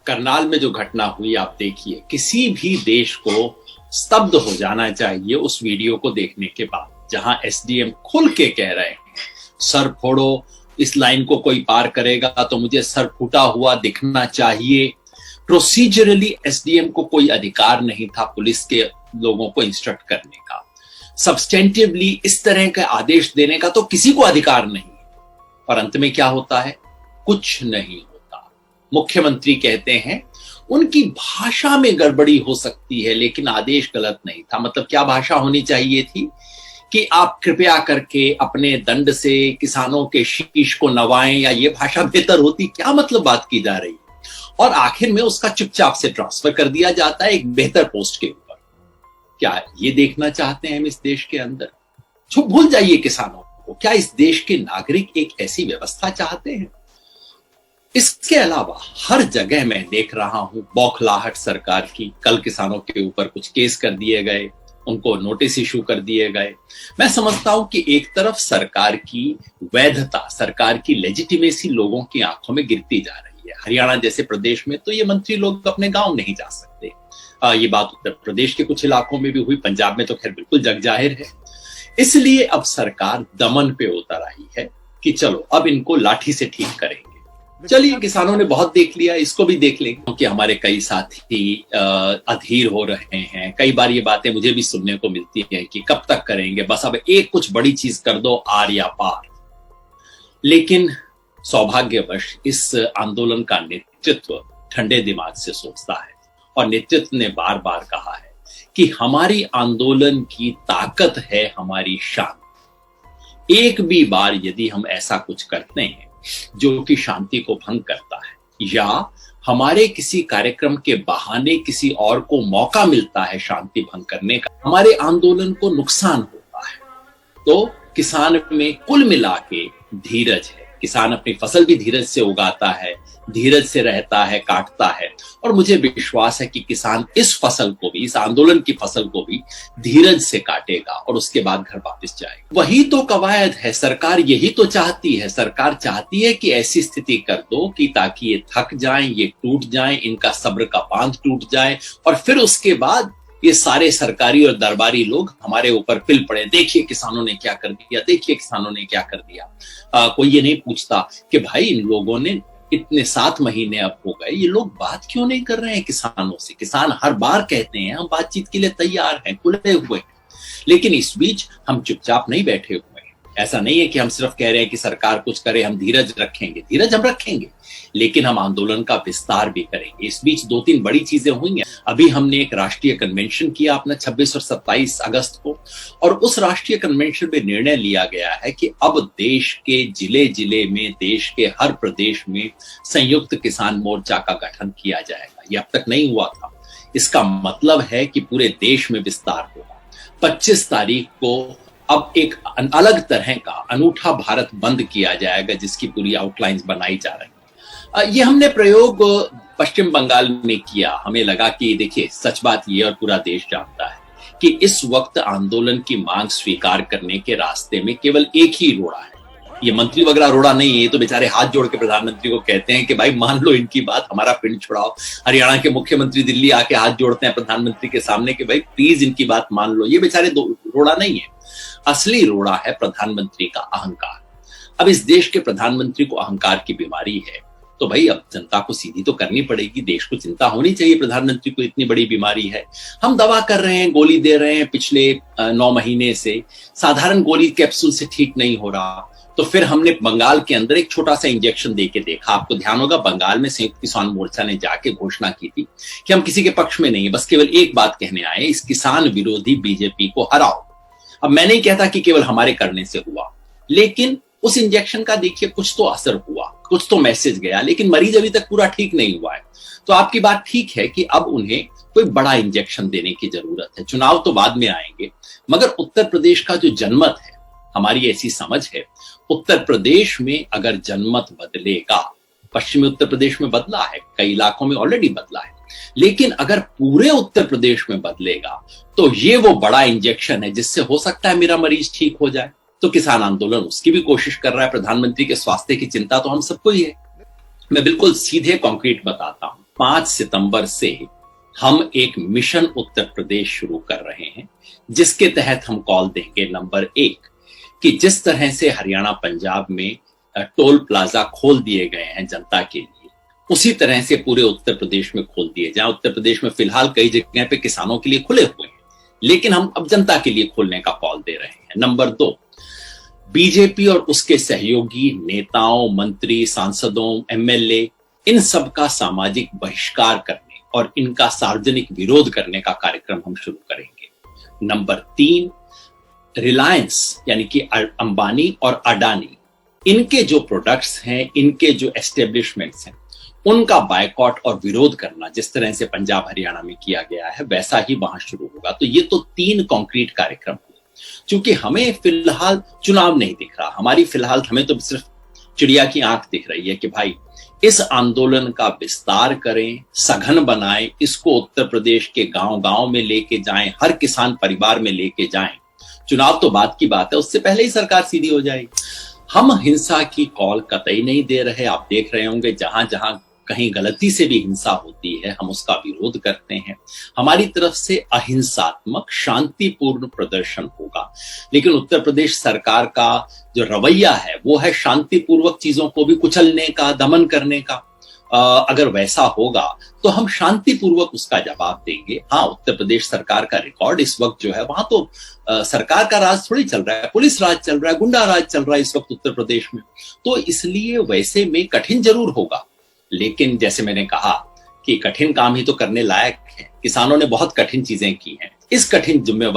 करनाल में जो घटना हुई आप देखिए, किसी भी देश को स्तब्ध हो जाना चाहिए उस वीडियो को देखने के बाद, जहां एसडीएम खुल के कह रहे हैं सर फोड़ो, इस लाइन को कोई पार करेगा तो मुझे सर फूटा हुआ दिखना चाहिए। प्रोसीजरली एसडीएम को कोई अधिकार नहीं था पुलिस के लोगों को इंस्ट्रक्ट करने का, सब्सटेंटिवली इस तरह के आदेश देने का तो किसी को अधिकार नहीं। और अंत में क्या होता है? कुछ नहीं होता। मुख्यमंत्री कहते हैं उनकी भाषा में गड़बड़ी हो सकती है लेकिन आदेश गलत नहीं था। मतलब क्या भाषा होनी चाहिए थी कि आप कृपया करके अपने दंड से किसानों के शीश को नवाएं, या ये भाषा बेहतर होती? क्या मतलब बात की जा रही है? और आखिर में उसका चुपचाप से ट्रांसफर कर दिया जाता है एक बेहतर पोस्ट के ऊपर। क्या ये देखना चाहते हैं हम इस देश के अंदर? छुप भूल जाइए किसानों को। क्या इस देश के नागरिक एक ऐसी व्यवस्था चाहते हैं? इसके अलावा हर जगह मैं देख रहा हूं बौखलाहट सरकार की। कल किसानों के ऊपर कुछ केस कर दिए गए, उनको नोटिस इशू कर दिए गए। मैं समझता हूं कि एक तरफ सरकार की वैधता, सरकार की लेजिटिमेसी लोगों की आंखों में गिरती जा रही है। हरियाणा जैसे प्रदेश में तो ये मंत्री लोग अपने गांव नहीं जा सकते। ये बात उत्तर प्रदेश के कुछ इलाकों में भी हुई, पंजाब में तो खैर बिल्कुल जग जाहिर है। इसलिए अब सरकार दमन पे उतर आई है कि चलो अब इनको लाठी से ठीक करेंगे। चलिए, किसानों ने बहुत देख लिया, इसको भी देख लेंगे, क्योंकि हमारे कई साथी अधीर हो रहे हैं। कई बार ये बातें मुझे भी सुनने को मिलती हैं कि कब तक करेंगे, बस अब एक कुछ बड़ी चीज कर दो, आर या पार। लेकिन सौभाग्यवश इस आंदोलन का नेतृत्व ठंडे दिमाग से सोचता है, और नेतृत्व ने बार बार कहा है कि हमारी आंदोलन की ताकत है हमारी शान। एक भी बार यदि हम ऐसा कुछ करते हैं जो कि शांति को भंग करता है, या हमारे किसी कार्यक्रम के बहाने किसी और को मौका मिलता है शांति भंग करने का, हमारे आंदोलन को नुकसान होता है। तो किसान में कुल मिला के धीरज है। किसान अपनी फसल भी धीरज से उगाता है, धीरज से रहता है, काटता है, और मुझे विश्वास है कि किसान इस फसल को भी, इस आंदोलन की फसल को भी धीरज से काटेगा और उसके बाद घर वापस जाएगा। वही तो कवायद है, सरकार यही तो चाहती है। सरकार चाहती है कि ऐसी स्थिति कर दो कि ताकि ये थक जाएं, ये टूट जाएं, इनका सब्र का बांध टूट जाए, और फिर उसके बाद ये सारे सरकारी और दरबारी लोग हमारे ऊपर पिल पड़े, देखिए किसानों ने क्या कर दिया, देखिए किसानों ने क्या कर दिया। कोई ये नहीं पूछता कि भाई इन लोगों ने इतने 7 महीने अब हो गए, ये लोग बात क्यों नहीं कर रहे हैं किसानों से? किसान हर बार कहते हैं हम बातचीत के लिए तैयार हैं, खुले हुए हैं, लेकिन इस बीच हम चुपचाप नहीं बैठे हुए हैं। ऐसा नहीं है कि हम सिर्फ कह रहे हैं कि सरकार कुछ करे, हम धीरज रखेंगे। धीरज हम रखेंगे, लेकिन हम आंदोलन का विस्तार भी करेंगे। इस बीच 2-3 बड़ी चीजें हुई हैं। अभी हमने एक राष्ट्रीय कन्वेंशन किया अपना 26 और 27 अगस्त को, और उस राष्ट्रीय कन्वेंशन में निर्णय लिया गया है कि अब देश के जिले जिले में, देश के हर प्रदेश में संयुक्त किसान मोर्चा का गठन किया जाएगा। यह अब तक नहीं हुआ था। इसका मतलब है कि पूरे देश में विस्तार होगा। 25 तारीख को अब एक अलग तरह का अनूठा भारत बंद किया जाएगा, जिसकी पूरी आउटलाइंस बनाई जा रही है। ये हमने प्रयोग पश्चिम बंगाल में किया। हमें लगा कि देखिए, सच बात ये और पूरा देश जानता है कि इस वक्त आंदोलन की मांग स्वीकार करने के रास्ते में केवल एक ही रोड़ा है। ये मंत्री वगैरह रोड़ा नहीं है, ये तो बेचारे हाथ जोड़ के प्रधानमंत्री को कहते हैं कि भाई मान लो इनकी बात, हमारा पिंड छुड़ाओ। हरियाणा के मुख्यमंत्री दिल्ली आके हाथ जोड़ते हैं प्रधानमंत्री के सामने कि भाई प्लीज इनकी बात मान लो। ये बेचारे रोड़ा नहीं है, असली रोड़ा है प्रधानमंत्री का अहंकार। अब इस देश के प्रधानमंत्री को अहंकार की बीमारी है, तो भाई अब जनता को सीधी तो करनी पड़ेगी। देश को चिंता होनी चाहिए प्रधानमंत्री को इतनी बड़ी बीमारी है। हम दवा कर रहे हैं, गोली दे रहे हैं पिछले 9 महीने से, साधारण गोली कैप्सूल से ठीक नहीं हो रहा। तो फिर हमने बंगाल के अंदर एक छोटा सा इंजेक्शन देके देखा। आपको ध्यान होगा, बंगाल में संयुक्त किसान मोर्चा ने जाके घोषणा की थी कि हम किसी के पक्ष में नहीं, बस केवल एक बात कहने आए, इस किसान विरोधी बीजेपी को हराओ। अब मैं नहीं कहता कि केवल हमारे करने से हुआ, लेकिन उस इंजेक्शन का देखिए कुछ तो असर हुआ, कुछ तो मैसेज गया, लेकिन मरीज अभी तक पूरा ठीक नहीं हुआ है। तो आपकी बात ठीक है कि अब उन्हें कोई बड़ा इंजेक्शन देने की जरूरत है। चुनाव तो बाद में आएंगे, मगर उत्तर प्रदेश का जो जनमत है, हमारी ऐसी समझ है, उत्तर प्रदेश में अगर जनमत बदलेगा, पश्चिमी उत्तर प्रदेश में बदला है, कई इलाकों में ऑलरेडी बदला है, लेकिन अगर पूरे उत्तर प्रदेश में बदलेगा तो ये वो बड़ा इंजेक्शन है जिससे हो सकता है मेरा मरीज ठीक हो जाए। तो किसान आंदोलन उसकी भी कोशिश कर रहा है। प्रधानमंत्री के स्वास्थ्य की चिंता तो हम सबको ही है। मैं बिल्कुल सीधे कॉन्क्रीट बताता हूं, 5 सितंबर से हम एक मिशन उत्तर प्रदेश शुरू कर रहे हैं, जिसके तहत हम कॉल देंगे नंबर 1 कि जिस तरह से हरियाणा पंजाब में टोल प्लाजा खोल दिए गए हैं जनता के लिए, उसी तरह से पूरे उत्तर प्रदेश में खोल दिए जाए। उत्तर प्रदेश में फिलहाल कई जगह पे किसानों के लिए खुले हुए हैं, लेकिन हम अब जनता के लिए खोलने का कॉल दे रहे हैं। नंबर 2, बीजेपी और उसके सहयोगी नेताओं, मंत्री, सांसदों, एमएलए, इन सब का सामाजिक बहिष्कार करने और इनका सार्वजनिक विरोध करने का कार्यक्रम हम शुरू करेंगे। नंबर 3, रिलायंस यानी कि अंबानी और अडानी, इनके जो प्रोडक्ट्स हैं, इनके जो एस्टेब्लिशमेंट्स हैं, उनका बायकॉट और विरोध करना, जिस तरह से पंजाब हरियाणा में किया गया है वैसा ही वहां शुरू होगा। तो ये तो 3 कॉन्क्रीट कार्यक्रम हुए। क्योंकि हमें फिलहाल चुनाव नहीं दिख रहा, हमें तो सिर्फ चिड़िया की आंख दिख रही है कि भाई इस आंदोलन का विस्तार करें, सघन बनाएं, इसको उत्तर प्रदेश के गांव-गांव में लेके जाएं, हर किसान परिवार में लेके जाएं। चुनाव तो बात की बात है, उससे पहले ही सरकार सीधी हो जाएगी। हम हिंसा की कॉल कतई नहीं दे रहे। आप देख रहे होंगे जहां जहां कहीं गलती से भी हिंसा होती है, हम उसका विरोध करते हैं। हमारी तरफ से अहिंसात्मक शांतिपूर्ण प्रदर्शन होगा, लेकिन उत्तर प्रदेश सरकार का जो रवैया है वो है शांतिपूर्वक चीजों को भी कुचलने का, दमन करने का। अगर वैसा होगा तो हम शांतिपूर्वक उसका जवाब देंगे। हाँ, उत्तर प्रदेश सरकार का रिकॉर्ड इस वक्त जो है, वहां तो सरकार का राज थोड़ी चल रहा है, पुलिस राज चल रहा है, गुंडा राज चल रहा है इस वक्त उत्तर प्रदेश में। तो इसलिए वैसे में कठिन जरूर होगा, लेकिन जैसे मैंने कहा कि कठिन काम ही तो करने लायक है। किसानों ने बहुत कठिन चीजें की हैं। इस कठिन जिम्मेवारी